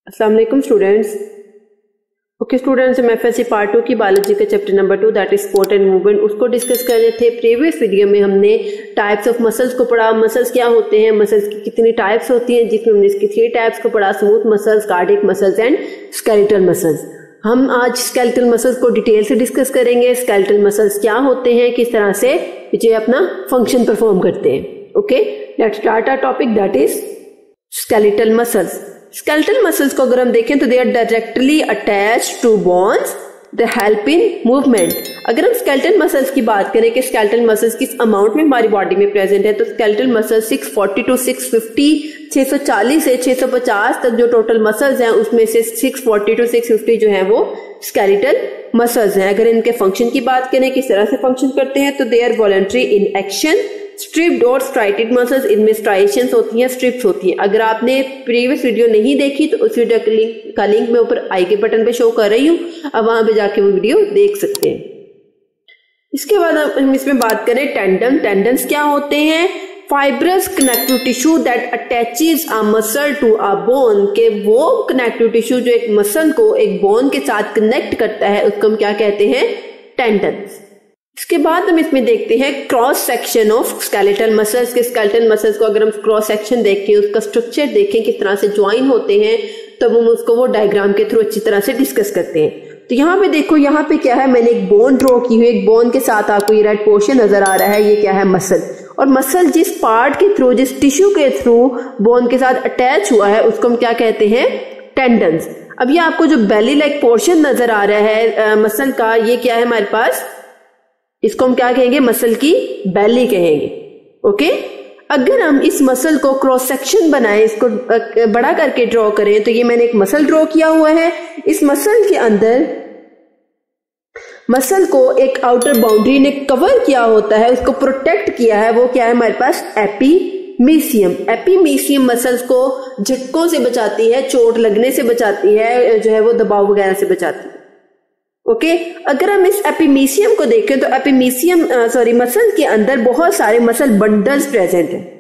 अस्सलाम वालेकुम students. Okay students, हम एफएससी पार्ट 2 की बायोलॉजी का chapter number 2 that is sport and movement उसको डिस्कस कर रहे थे। प्रीवियस वीडियो में हमने टाइप्स ऑफ मसल्स को पढ़ा। मसल्स क्या होते हैं, मसल्स की कितनी टाइप्स होती हैं, जिसमें हमने इसकी 3 टाइप्स को पढ़ा, smooth muscles, cardiac muscles and skeletal muscles. हम आज स्केलेटल मसल्स को डिटेल से डिस्कस करेंगे। स्केलेटल मसल्स क्या होते हैं, किस तरह से ये अपना फंक्शन परफॉर्म करते हैं। Okay, let's start our topic that is skeletal muscles. Skeletal muscles को अगर हम देखें तो they are directly attached to bones, they help in movement. अगर हम स्केलेटल मसल्स की बात करें कि स्केलेटल मसल्स किस अमाउंट में हमारी बॉडी में प्रेजेंट है, तो स्केलेटल मसल्स 640 टू 650, 640 से 650 तक जो टोटल मसल्स हैं उसमें से 640 टू 650 जो है वो स्केलेटल मसल्स हैं। अगर इनके फंक्शन की बात करें, किस तरह से फंक्शन करते हैं, तो they are voluntary in action, striped और स्ट्राइटेड मसल्स। इनमें स्ट्राइशंस होती हैं, स्ट्रिप्स होती हैं। अगर आपने प्रीवियस वीडियो नहीं देखी तो उस वीडियो का लिंक मैं ऊपर आई के बटन पे शो कर रही हूँ, अब वहां पे जाके वो वीडियो देख सकते हैं। इसके बाद हम इसमें बात करें टेंडन। टेंडन्स क्या होते हैं, fibrous connective tissue that attaches a muscle to a bone. के वो कनेक्टिव टिश्यू जो एक मसल को एक बोन के साथ कनेक्ट करता है उसको हम क्या कहते हैं, टेंडन्स। इसके बाद हम इसमें देखते हैं cross section of skeletal muscles के। स्केलेटल मसल्स को अगर हम क्रॉस सेक्शन देखें, उसका स्ट्रक्चर देखें किस तरह से ज्वाइन होते हैं, तब हम उसको वो डायग्राम के थ्रू अच्छी तरह से डिस्कस करते हैं। तो यहाँ पे देखो, यहाँ पे क्या है, मैंने एक बोन ड्रॉ की हुई, एक बोन के साथ आपको ये रेड पोर्शन नजर आ रहा है, ये क्या है, मसल। और मसल जिस पार्ट के थ्रू, जिस टिश्यू के थ्रू बोन के साथ अटैच हुआ है उसको हम क्या कहते हैं, टेंडन्स। अब ये आपको जो बेली लाइक पोर्शन नजर आ रहा है मसल का, ये क्या है हमारे पास, इसको हम क्या कहेंगे, मसल की बेली कहेंगे। ओके, अगर हम इस मसल को क्रॉस सेक्शन बनाएं, इसको बड़ा करके ड्रॉ करें, तो ये मैंने एक मसल ड्रॉ किया हुआ है। इस मसल के अंदर मसल को एक आउटर बाउंड्री ने कवर किया होता है, उसको प्रोटेक्ट किया है, वो क्या है हमारे पास, एपीमीसियम। एपीमीसियम मसल्स को झटकों से बचाती है, चोट लगने से बचाती है, जो है वो दबाव वगैरह से बचाती है। ओके, अगर हम इस एपीमीसियम को देखें तो एपीमीसियम मसल के अंदर बहुत सारे मसल बंडल्स प्रेजेंट हैं,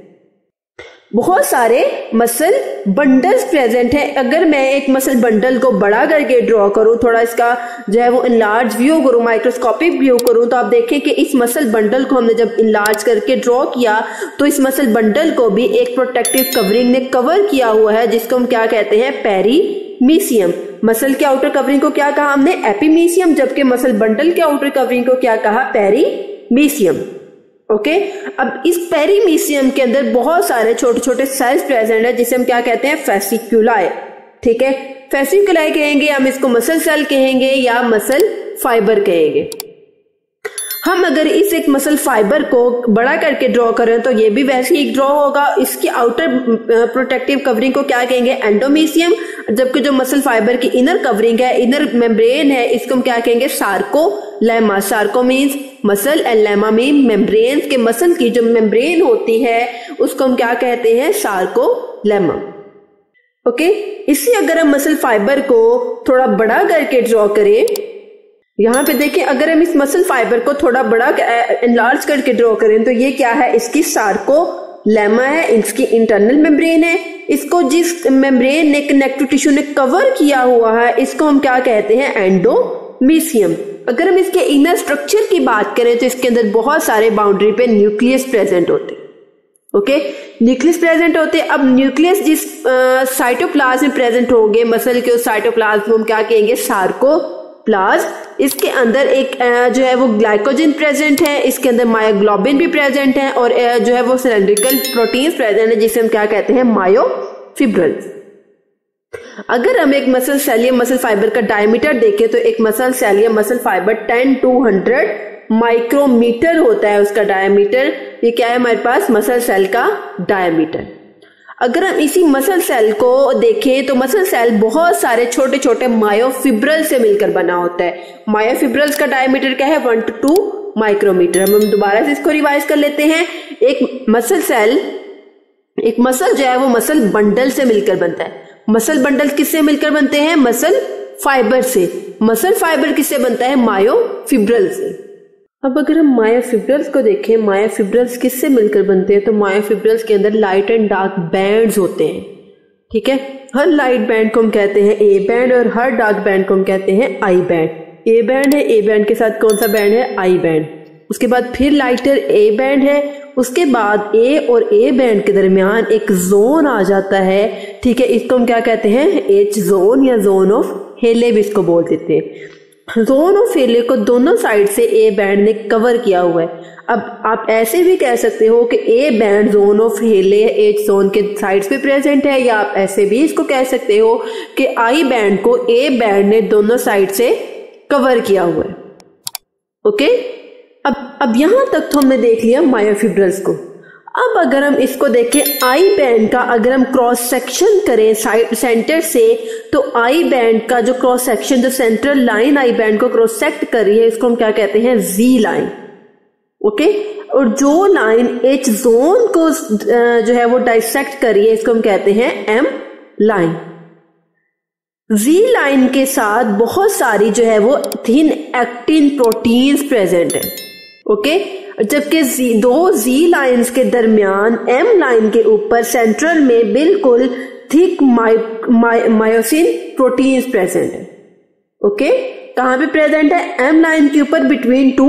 बहुत सारे मसल बंडल्स प्रेजेंट हैं। अगर मैं एक मसल बंडल को बड़ा करके ड्रॉ करूं, थोड़ा इसका जो है वो इनलार्ज व्यू करूं, माइक्रोस्कोपिक व्यू करूं, तो आप देखें कि इस मसल बंडल को हमने जब इनलार्ज करके ड्रॉ किया तो इस मसल बंडल को भी एक प्रोटेक्टिव कवरिंग ने कवर किया हुआ है, जिसको हम क्या कहते हैं, पेरीमीसियम। मसल के आउटर कवरिंग को क्या कहा हमने, एपीमीसियम, जबकि मसल बंडल के आउटर कवरिंग को क्या कहा, पेरीमीसियम। ओके, अब इस पेरीमीसियम के अंदर बहुत सारे छोटे छोटे सेल्स प्रेजेंट है, जिसे हम क्या कहते हैं, फेसिकुलाई। ठीक है, फेसिकुलाई कहेंगे, हम इसको मसल सेल कहेंगे या मसल फाइबर कहेंगे। हम अगर इस एक मसल फाइबर को बड़ा करके ड्रॉ करें तो ये भी वैसे ही ड्रॉ होगा। इसकी आउटर प्रोटेक्टिव कवरिंग को क्या कहेंगे, एंडोमीसियम, जबकि जो मसल फाइबर की इनर कवरिंग है, इनर मेम्ब्रेन है, इसको हम क्या कहेंगे, sarcolemma. Sarco means muscle and lemma mean membrane. के मसल की जो मेम्ब्रेन होती है उसको हम क्या कहते हैं, सार्कोलेमा। ओके, इसी अगर हम मसल फाइबर को थोड़ा बड़ा करके ड्रॉ करें, यहाँ पे देखें, अगर हम इस मसल फाइबर को थोड़ा बड़ा एनलार्ज करके ड्रॉ करें तो ये क्या है, इसकी सार्कोलेमा है, इसकी इंटरनल मेम्ब्रेन है। इसको जिस मेम्ब्रेन ने कनेक्टिव टिश्यू ने कवर किया हुआ है इसको हम क्या कहते हैं, एंडोमीसियम। अगर हम इसके इनर स्ट्रक्चर की बात करें तो इसके अंदर बहुत सारे बाउंड्री पे न्यूक्लियस प्रेजेंट होते हैं। ओके, न्यूक्लियस प्रेजेंट होते हैं। अब न्यूक्लियस जिस साइटोप्लाज्म में प्रेजेंट होंगे मसल के, उस साइटोप्लाज्म को हम क्या कहेंगे, सार्कोप्लाज्म। इसके अंदर एक जो है वो ग्लाइकोजन प्रेजेंट है, इसके अंदर मायोग्लोबिन भी प्रेजेंट है, और जो है वो सिलेंड्रिकल प्रोटीन्स प्रेजेंट है, जिसे हम क्या कहते हैं, मायोफिब्रल्स। अगर हम एक मसल सेल या मसल फाइबर का डायमीटर देखें तो एक मसल सेल या मसल फाइबर 10 to 100 माइक्रोमीटर होता है उसका डायमीटर। ये क्या है हमारे पास, मसल सेल का डायमीटर। अगर हम इसी मसल सेल को देखें तो मसल सेल बहुत सारे छोटे छोटे मायोफिब्रल से मिलकर बना होता है। मायोफिब्रल्स का डायमीटर क्या है, 1 to 2 माइक्रोमीटर। हम दोबारा से इसको रिवाइज कर लेते हैं। एक मसल जो है वो मसल बंडल से मिलकर बनता है। मसल बंडल किससे मिलकर बनते हैं, मसल फाइबर से। मसल फाइबर किससे बनता है, मायोफिब्रल से। अब अगर हम मायोफिब्रल्स को देखें, मायोफिब्रल्स किससे मिलकर बनते हैं, तो मायोफिब्रल्स के अंदर लाइट एंड डार्क बैंड्स होते हैं। ठीक है। हर लाइट बैंड को हम कहते हैं ए बैंड और हर डार्क बैंड को हम कहते हैं आई बैंड। ए बैंड है, ए बैंड के साथ कौन सा बैंड है? I band. उसके बाद फिर लाइटर ए बैंड है, उसके बाद ए और ए बैंड के दरमियान एक जोन आ जाता है, ठीक है। इसको हम क्या कहते हैं? एच जोन या जोन ऑफ हेले भी इसको बोल देते हैं। जोन ऑफ हेले को दोनों साइड से ए बैंड ने कवर किया हुआ है। अब आप ऐसे भी कह सकते हो कि ए बैंड जोन ऑफ हेले एच जोन के साइड्स पे प्रेजेंट है, या आप ऐसे भी इसको कह सकते हो कि आई बैंड को ए बैंड ने दोनों साइड से कवर किया हुआ है। ओके, अब यहां तक तो हमने देख लिया मायोफिब्रल्स को। अब अगर हम इसको देखें आई बैंड का, अगर हम क्रॉस सेक्शन करें साइड सेंटर से, तो आई बैंड का जो क्रॉस सेक्शन, जो सेंट्रल लाइन आई बैंड को क्रॉस सेक्ट कर रही है, इसको हम क्या कहते हैं? Z line. ओके, और जो लाइन एच जोन को जो है वो डाइसेक्ट कर रही है, इसको हम कहते हैं एम लाइन। जी लाइन के साथ बहुत सारी जो है वो थिन एक्टिन प्रोटीन्स प्रेजेंट है। ओके, जबकि दो जी लाइंस के दरमियान एम लाइन के ऊपर सेंट्रल में बिल्कुल थिक मायोसिन प्रोटीन्स प्रेजेंट है। ओके, कहां पे प्रेजेंट है? एम लाइन के ऊपर between two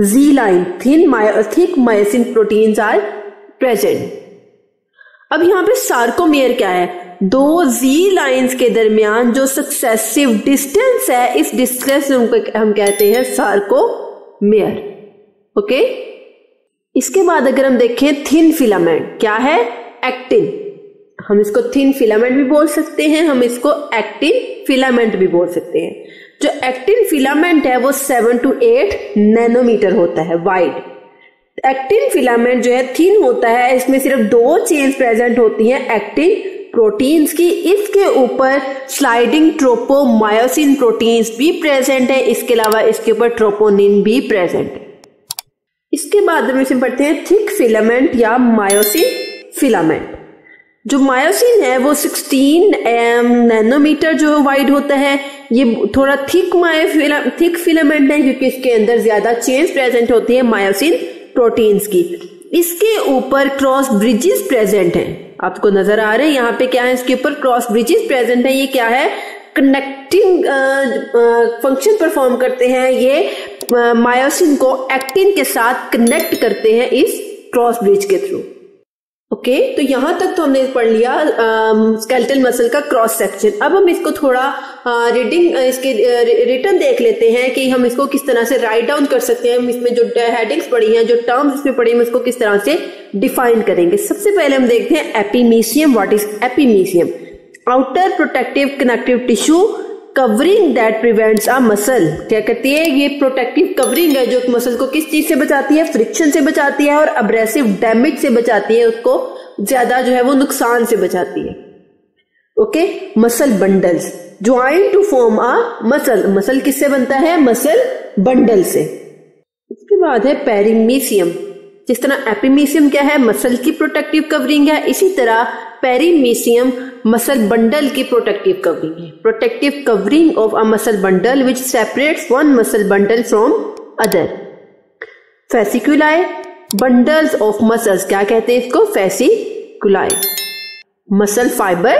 Z line thick myosin proteins are present. अब यहाँ पे सार्कोमेयर क्या है? दो जी लाइंस के दरमियान जो सक्सेसिव डिस्टेंस है, इस डिस्टेंस को हम कहते हैं सार्कोमेयर। ओके, इसके बाद अगर हम देखें थिन फिलामेंट, क्या है? एक्टिन। हम इसको थिन फिलामेंट भी बोल सकते हैं, हम इसको एक्टिन फिलामेंट भी बोल सकते हैं। जो एक्टिन फिलामेंट है वो 7 to 8 नैनोमीटर होता है वाइड। एक्टिन फिलामेंट जो है थिन होता है, इसमें सिर्फ 2 चेन्स प्रेजेंट होती हैं एक्टिन प्रोटीन्स की। इसके ऊपर स्लाइडिंग ट्रोपोमायोसिन प्रोटीन्स भी प्रेजेंट है, इसके अलावा इसके ऊपर ट्रोपोनिन भी प्रेजेंट है। इसके बाद हम इसे पढ़ते हैं थिक फिलामेंट या मायोसिन फिलामेंट। जो मायोसिन है वो 16 नैनोमीटर जो वाइड होता है। ये थोड़ा थिक फिलामेंट है क्योंकि इसके अंदर ज्यादा चेन्स प्रेजेंट होती है मायोसिन प्रोटीन्स की। इसके ऊपर क्रॉस ब्रिजेस प्रेजेंट हैं, आपको नजर आ रहे हैं यहाँ पे क्या है? इसके ऊपर क्रॉस ब्रिजेस प्रेजेंट है। ये क्या है? कनेक्टिंग फंक्शन परफॉर्म करते हैं। ये मायोसिन को एक्टिन के साथ कनेक्ट करते हैं इस क्रॉस ब्रिज के थ्रू। ओके, तो यहां तक तो हमने पढ़ लिया स्केलेटल मसल का क्रॉस सेक्शन। अब हम इसको थोड़ा रीडिंग इसके रिटर्न देख लेते हैं कि हम इसको किस तरह से राइट डाउन कर सकते हैं। हम इसमें जो हेडिंग्स पढ़ी हैं, जो टर्म्स इसमें पढ़ी हैं, उसको किस तरह से डिफाइन करेंगे। सबसे पहले हम देखते हैं epimysium. What is epimysium? Outer protective connective tissue covering that prevents a muscle. क्या कहती है? ये प्रोटेक्टिव कवरिंग है जो मसल को किस चीज से बचाती है? फ्रिक्शन से बचाती है और अब्रेसिव डैमेज से बचाती है, उसको ज्यादा जो है वो नुकसान से बचाती है। Okay, muscle bundles join to form a muscle. Muscle किससे बनता है? मसल बंडल से। इसके बाद है पेरिमीसियम। जिस तरह एपिमीसियम क्या है? मसल की प्रोटेक्टिव कवरिंग है, इसी तरह पेरिमीसियम मसल बंडल की प्रोटेक्टिव कवरिंग है। Protective covering of a muscle bundle which separates one muscle bundle from other. Fasciculi bundles of muscles, क्या कहते हैं इसको? फेसिकुलाई। मसल फाइबर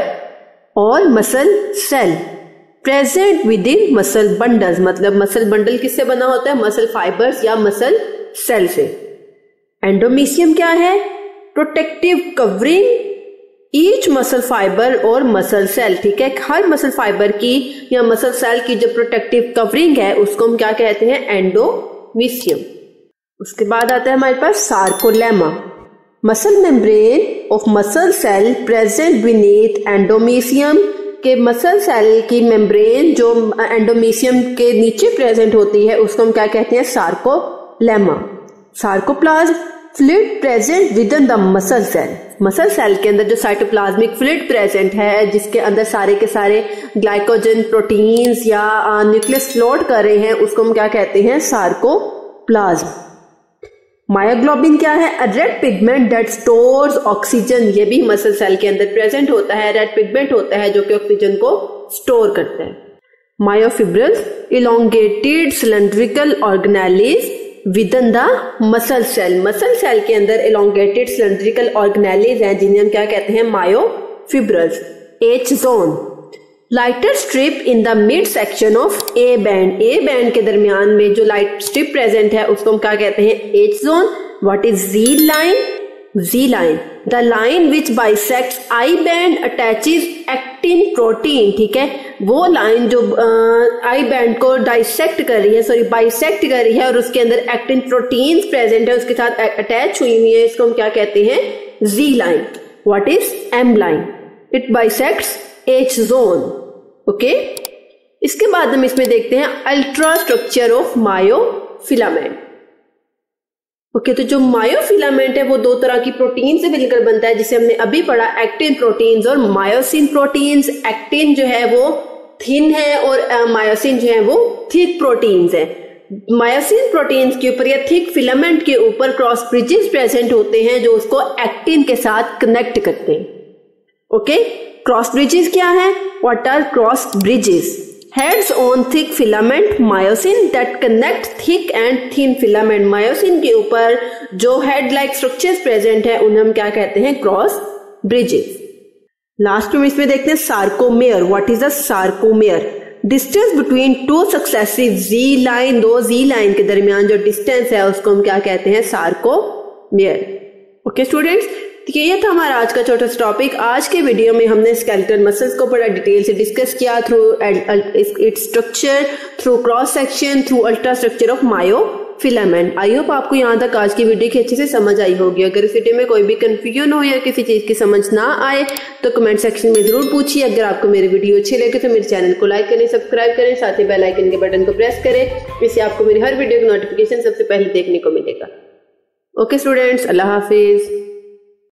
और muscle cell present within muscle bundles, मतलब muscle bundle किससे बना होता है? मसल फाइबर्स या मसल सेल से। एंडोमीसियम क्या है? Protective covering each muscle fibre और मसल सेल। ठीक है, हर मसल फाइबर की या मसल सेल की जो प्रोटेक्टिव कवरिंग है उसको हम क्या कहते हैं? एंडोमीसियम। उसके बाद आता है हमारे पास sarcolemma. Muscle membrane of muscle cell present beneath endomysium, के मसल सेल की मेम्ब्रेन जो एंडोमीसियम के नीचे प्रेजेंट होती है उसको हम क्या कहते हैं? Sarcolemma. Sarcoplasm fluid present within the muscle cell. Muscle cell के अंदर जो साइटोप्लाज्मिक फ्लूइड प्रेजेंट है जिसके अंदर सारे के सारे ग्लाइकोजन प्रोटीन्स या न्यूक्लियस फ्लोट कर रहे हैं उसको हम क्या कहते हैं? सार्कोप्लाज्म। मायोग्लोबिन क्या है? A red pigment that stores oxygen. ये भी मसल सेल के अंदर प्रेजेंट होता है, रेड पिगमेंट होता है जो कि ऑक्सीजन को स्टोर करता है। Myofibrils elongated cylindrical organelles within the muscle cell. Muscle cell के अंदर इलोंगेटेड सिलेंड्रिकल ऑर्गेनेलिस हैं जिन्हें हम क्या कहते हैं? मायोफिब्रल्स। H zone. Lighter strip in the mid section of A band, A band के दरमियान में जो लाइट स्ट्रिप प्रेजेंट है उसको हम क्या कहते हैं? H zone. What is Z line? Z line, the line which bisects I band attaches actin protein. ठीक है, वो लाइन जो आई बैंड को डाइसेक्ट कर रही है, सॉरी बाइसेक्ट कर रही है और उसके अंदर एक्टिन प्रोटीन्स प्रेजेंट है, उसके साथ अटैच हुई हुई है, इसको हम क्या कहते हैं? Z line. What is M line? It bisects H zone. Okay, इसके बाद हम इसमें देखते हैं ultrastructure of myofilament. Okay, तो जो मायोफिलामेंट है वो दो तरह की प्रोटीन से मिलकर बनता है, जिसे हमने अभी पढ़ा, एक्टिन प्रोटीन्स और मायोसिन प्रोटीन्स. एक्टिन जो है वो थिन है और मायोसिन जो है वो थिक प्रोटीन्स है. मायोसिन प्रोटीन्स के ऊपर या थिक फिलामेंट के ऊपर क्रॉस ब्रिजेस प्रेजेंट होते हैं जो उसको एक्टिन के साथ कनेक्ट करते हैं. ओके, क्रॉस ब्रिजेस क्या है? What are cross bridges? Heads on thick filament myosin that connect thick and thin filament. Myosin के ऊपर जो हेड लाइक स्ट्रक्चर्स प्रेजेंट है उन्हें हम क्या कहते हैं? Cross bridges. लास्ट में इसमें देखते हैं sarcomere. What is a sarcomere? Distance between two successive Z line, दो जी लाइन के दरमियान जो डिस्टेंस है उसको हम क्या कहते हैं? सार्कोमेयर. ओके स्टूडेंट्स, ये था हमारा आज का छोटा सा टॉपिक. आज के वीडियो में हमने स्केलेटल मसल्स को बड़ा डिटेल से डिस्कस किया through its structure, through cross section, through ultra structure of myofilament. I hope आपको यहाँ तक आज की वीडियो की अच्छे से समझ आई होगी. अगर इस वीडियो में कोई भी कंफ्यूजन हो या किसी चीज की समझ ना आए तो कमेंट सेक्शन में जरूर पूछिए. अगर आपको मेरे वीडियो अच्छे लगे तो मेरे चैनल को लाइक करें, सब्सक्राइब करें, साथ ही बेल आइकन के बटन को प्रेस करें. इससे आपको मेरी हर वीडियो की नोटिफिकेशन सबसे पहले देखने को मिलेगा. ओके स्टूडेंट्स, अल्लाह हाफिज.